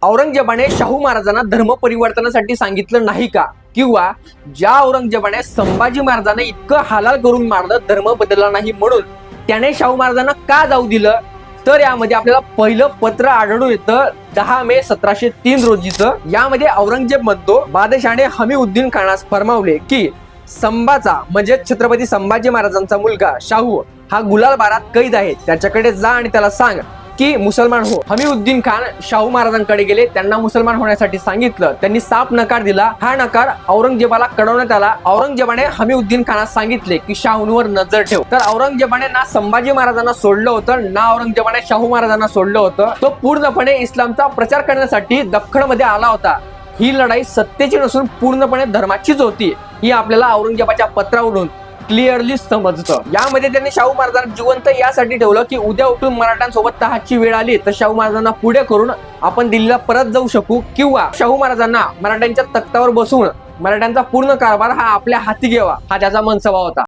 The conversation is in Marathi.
औरंगजेबाने शाहू महाराजांना धर्म परिवर्तनासाठी सांगितलं नाही का? किंवा ज्या औरंगजेबाने संभाजी महाराजांना इतकं हालाल करून मारलं, धर्म बदलला नाही म्हणून त्याने शाहू महाराजांना का जाऊ दिलं? तर यामध्ये आपल्याला पहिलं पत्र आढळून येतं 10 मे 1703 रोजीचं. यामध्ये औरंगजेब म्हणतो, बादशाहाने हमीउद्दीन खानास फरमावले की संभाचा म्हणजे छत्रपती संभाजी महाराजांचा मुलगा शाहू हा गुलाल बारात कैद आहे, त्याच्याकडे जा आणि त्याला सांग की मुसलमान हो. हमीउद्दीन खान शाहू महाराजांकडे गेले, त्यांना मुसलमान होण्यासाठी सांगितलं. त्यांनी साफ नकार दिला. हा नकार औरंगजेबाला कळवण्यात आला. औरंगजेबाने हमीउद्दीन खानास सांगितले की शाहूंवर नजर ठेव. तर औरंगजेबाने ना संभाजी महाराजांना सोडलं होतं, ना औरंगजेबाने शाहू महाराजांना सोडलं होतं. तो पूर्णपणे इस्लामचा प्रचार करण्यासाठी दख्खनमध्ये आला होता. ही लढाई सत्तेची नसून पूर्णपणे धर्माचीच होती, ही आपल्याला औरंगजेबाच्या पत्रावरून क्लिअरली समजतं. यामध्ये त्यांनी शाहू महाराजांना जिवंत यासाठी ठेवलं की उद्या उठून मराठ्यांसोबत तहाची वेळ आली तर शाहू महाराजांना पुढे करून आपण दिल्लीला परत जाऊ शकू, किंवा शाहू महाराजांना मराठ्यांच्या तख्तावर बसवून मराठ्यांचा पूर्ण कारभार हा आपल्या हाती घ्यावा, हा त्याचा मनसबा होता.